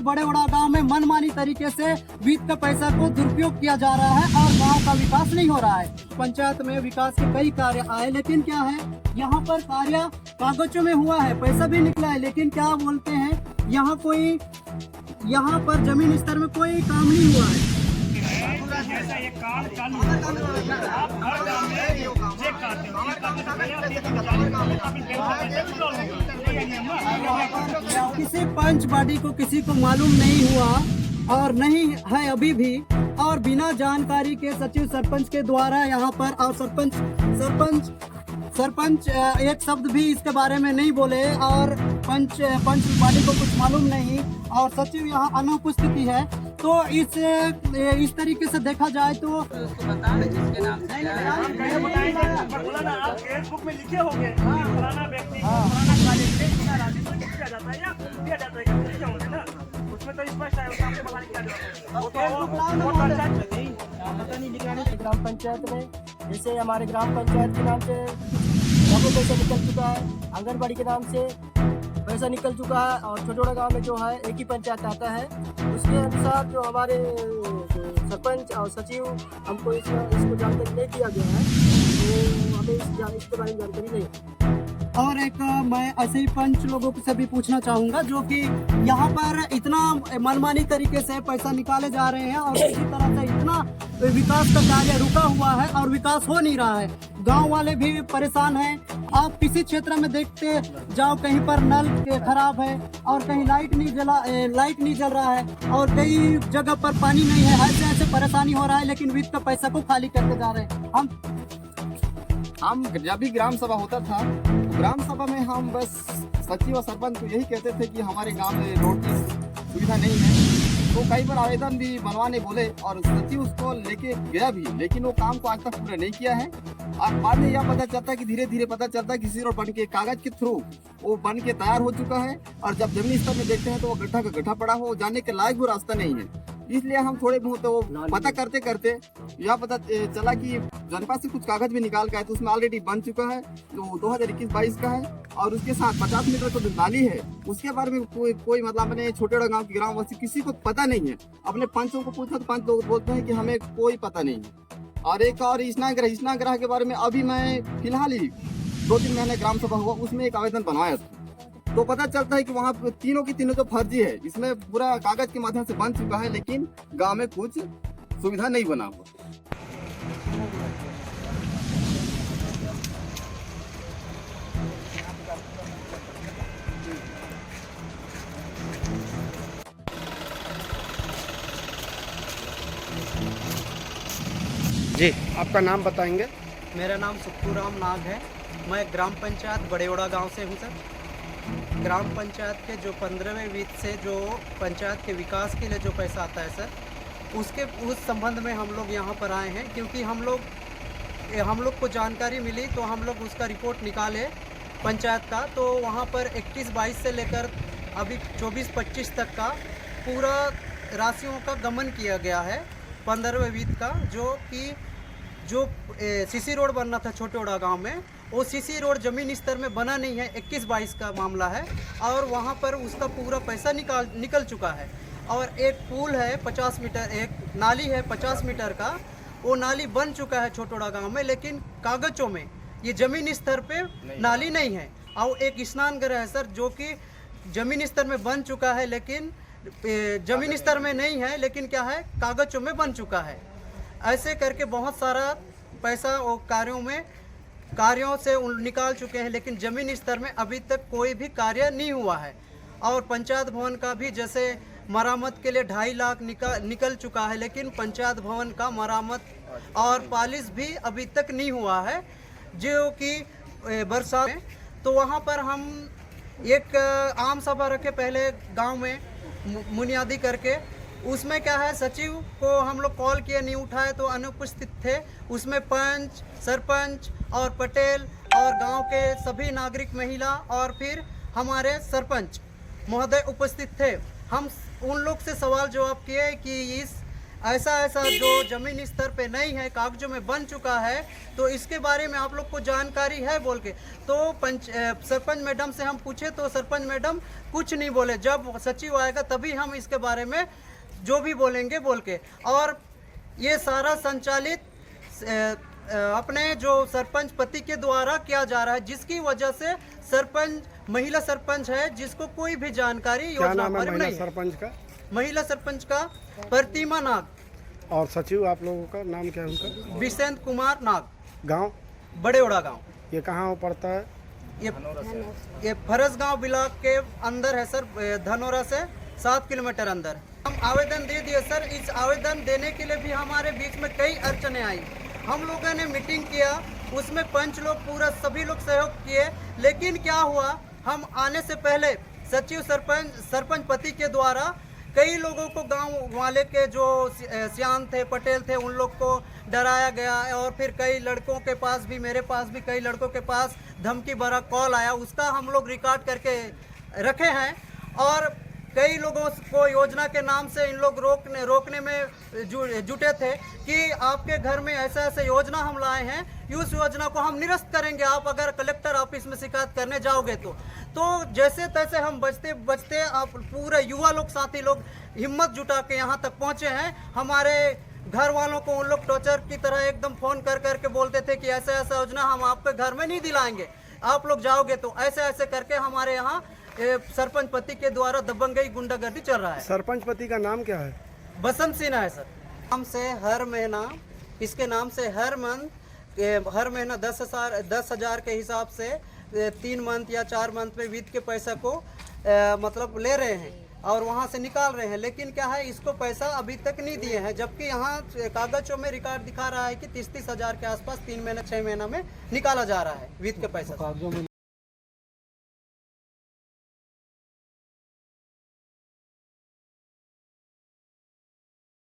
बड़ेवड़ा गांव में मनमानी तरीके से वित्त पैसा को दुरुपयोग किया जा रहा है और गांव का विकास नहीं हो रहा है। पंचायत में विकास के कई कार्य आए, लेकिन क्या है, यहाँ पर कार्य कागजों में हुआ है, पैसा भी निकला है, लेकिन क्या बोलते हैं, यहाँ पर जमीन स्तर में कोई काम नहीं हुआ है। जैसा ये काम चालू आप हर गांव में चेक करते हो, किसी पंच बॉडी को किसी को मालूम नहीं हुआ और नहीं है अभी भी, और बिना जानकारी के सचिव सरपंच के द्वारा यहाँ पर, और सरपंच एक शब्द भी इसके बारे में नहीं बोले, और पंच बॉडी को कुछ मालूम नहीं, और सचिव यहाँ अनुपस्थिति है। तो इस तरीके से देखा जाए तो आप फेसबुक में लिखे होंगे फलाना व्यक्ति फलाना कॉलेज से कितना राजस्व किया जाता है या दिया जाता है, लिखे होंगे ना, उसमें तो स्पष्ट है, उसमें बताने क्या पता नहीं लिखा नहीं। ग्राम पंचायत में जैसे हमारे ग्राम पंचायत के नाम से पैसा निकल चुका है, आंगनबाड़ी के नाम से पैसा निकल चुका है, और छोटा गांव में जो है एक ही पंचायत आता है, उसके अनुसार जो हमारे सरपंच और सचिव हमको इसको जानकारी नहीं दिया गया है, तो हमें इसके बारे में जानकारी नहीं है। और एक मैं ऐसे ही पंच लोगों से भी पूछना चाहूँगा, जो कि यहाँ पर इतना मनमानी तरीके से पैसा निकाले जा रहे हैं और इसी तरह से इतना विकास का कार्य रुका हुआ है और विकास हो नहीं रहा है। गांव वाले भी परेशान हैं। आप किसी क्षेत्र में देखते जाओ, कहीं पर नल खराब है और कहीं लाइट नहीं जल रहा है और कई जगह पर पानी नहीं है। ऐसे ऐसे परेशानी हो रहा है, लेकिन वित्त का पैसा को खाली करके जा रहे हैं। हम जब भी ग्राम सभा होता था, ग्राम सभा में हम बस सचिव और सरपंच को यही कहते थे कि हमारे गांव में रोड की सुविधा नहीं है। तो कई बार आवेदन भी बनवाने बोले और सचिव उसको लेके गया भी, लेकिन वो काम को आज तक पूरा नहीं किया है। और बाद में यह पता चलता है कि धीरे धीरे पता चलता है किसी रोड बन के कागज के थ्रू वो बन के तैयार हो चुका है, और जब जमीनी स्तर में देखते हैं तो वो गड्ढा का गड्ढा पड़ा हो, जाने के लायक भी रास्ता नहीं है। इसलिए हम थोड़े बहुत तो पता करते करते यह पता चला कि जनपद से कुछ कागज भी निकाल के आए, तो उसमें ऑलरेडी बन चुका है, जो 2021-22 का है, और उसके साथ 50 मीटर को नाली है। उसके बारे में कोई मतलब अपने छोटेड़ा गांव के ग्रामवासी किसी को पता नहीं है। अपने पंचों को पूछा तो पंच लोग बोलते हैं कि हमें कोई पता नहीं है। और एक और स्नानगृह के बारे में अभी मैं फिलहाल ही 2-3 महीने ग्राम सभा हुआ, उसमें एक आवेदन बनवाया था, तो पता चलता है कि वहाँ तीनों की तीनों तो फर्जी है। इसमें पूरा कागज के माध्यम से बन चुका है, लेकिन गांव में कुछ सुविधा नहीं बना हुआ। जी, आपका नाम बताएंगे? मेरा नाम सुखपूराम नाग है। मैं ग्राम पंचायत बड़ेवड़ा गांव से हूं सर। ग्राम पंचायत के जो 15वें वित्त से जो पंचायत के विकास के लिए जो पैसा आता है सर, उस संबंध में हम लोग यहाँ पर आए हैं, क्योंकि हम लोग को जानकारी मिली, तो हम लोग उसका रिपोर्ट निकाले पंचायत का। तो वहाँ पर 21-22 से लेकर अभी 24-25 तक का पूरा राशियों का गमन किया गया है 15वें वित्त का, जो सीसी रोड बनना था छोटेवड़ा गांव में, वो सीसी रोड जमीन स्तर में बना नहीं है। 21-22 का मामला है, और वहाँ पर उसका पूरा पैसा निकल चुका है। और एक पुल है 50 मीटर, एक नाली है 50 मीटर का, वो नाली बन चुका है छोटेवड़ा गांव में, लेकिन कागजों में ये जमीन स्तर पे नाली नहीं है। और एक स्नानगृह है सर, जो कि जमीन स्तर में बन चुका है, लेकिन जमीन स्तर में नहीं है, लेकिन क्या है, कागजों में बन चुका है। ऐसे करके बहुत सारा पैसा वो कार्यों से निकाल चुके हैं, लेकिन ज़मीन स्तर में अभी तक कोई भी कार्य नहीं हुआ है। और पंचायत भवन का भी जैसे मरम्मत के लिए 2.5 लाख निकल चुका है, लेकिन पंचायत भवन का मरम्मत और पॉलिश भी अभी तक नहीं हुआ है, जो कि बरसात में। तो वहाँ पर हम एक आम सभा रखे पहले गांव में बुनियादी करके। उसमें क्या है, सचिव को हम लोग कॉल किए, नहीं उठाए, तो अनुपस्थित थे। उसमें पंच, सरपंच और पटेल और गांव के सभी नागरिक, महिला और फिर हमारे सरपंच महोदय उपस्थित थे। हम उन लोग से सवाल जवाब किए कि इस ऐसा ऐसा जो ज़मीनी स्तर पे नहीं है, कागजों में बन चुका है, तो इसके बारे में आप लोग को जानकारी है बोल के। तो सरपंच मैडम से हम पूछे तो सरपंच मैडम कुछ नहीं बोले। जब सचिव आएगा तभी हम इसके बारे में जो भी बोलेंगे बोल के। और ये सारा संचालित अपने जो सरपंच पति के द्वारा किया जा रहा है, जिसकी वजह से सरपंच महिला सरपंच है जिसको कोई भी जानकारी क्या योजना नाम है बारे में महिला नहीं है। सरपंच का? महिला सरपंच का प्रतिमा नाग, और सचिव आप लोगों का नाम क्या है उनका? विसेंत कुमार नाग, गांव? बड़ेवड़ा गांव। ये कहाँ पड़ता है? ये फरस गांव ब्लॉक के अंदर है सर, धनौरा से 7 किलोमीटर अंदर। हम आवेदन दे दिए सर। इस आवेदन देने के लिए भी हमारे बीच में कई अड़चने आई। हम लोगों ने मीटिंग किया, उसमें पंच लोग पूरा सभी लोग सहयोग किए, लेकिन क्या हुआ, हम आने से पहले सचिव सरपंच पति के द्वारा कई लोगों को, गांव वाले के जो श्याम थे, पटेल थे, उन लोग को डराया गया। और फिर कई लड़कों के पास भी, मेरे पास भी कई लड़कों के पास धमकी भरा कॉल आया, उसका हम लोग रिकॉर्ड करके रखे हैं। और कई लोगों को योजना के नाम से इन लोग रोकने में जुटे थे कि आपके घर में ऐसा ऐसा योजना हम लाए हैं, उस योजना को हम निरस्त करेंगे आप अगर कलेक्टर ऑफिस में शिकायत करने जाओगे तो जैसे तैसे हम बचते आप पूरे युवा लोग, साथी लोग हिम्मत जुटा के यहाँ तक पहुँचे हैं। हमारे घर वालों को उन लोग टॉर्चर की तरह एकदम फ़ोन कर के बोलते थे कि ऐसा ऐसा योजना हम आपके घर में नहीं दिलाएंगे, आप लोग जाओगे तो। ऐसे ऐसे करके हमारे यहाँ सरपंच पति के द्वारा दबंगई गुंडागर्दी चल रहा है। सरपंच पति का नाम क्या है? बसंत सिन्हा है सर। नाम से हर महीना, इसके नाम से हर महीना 10,000 के हिसाब से 3 मंथ या 4 मंथ में वित्त के पैसा को मतलब ले रहे हैं और वहाँ से निकाल रहे हैं। लेकिन क्या है, इसको पैसा अभी तक नहीं दिए हैं, जबकि यहाँ कागजों में रिकॉर्ड दिखा रहा है कि 30,000 के आसपास 3 महीना 6 महीना में निकाला जा रहा है वित्त के पैसा।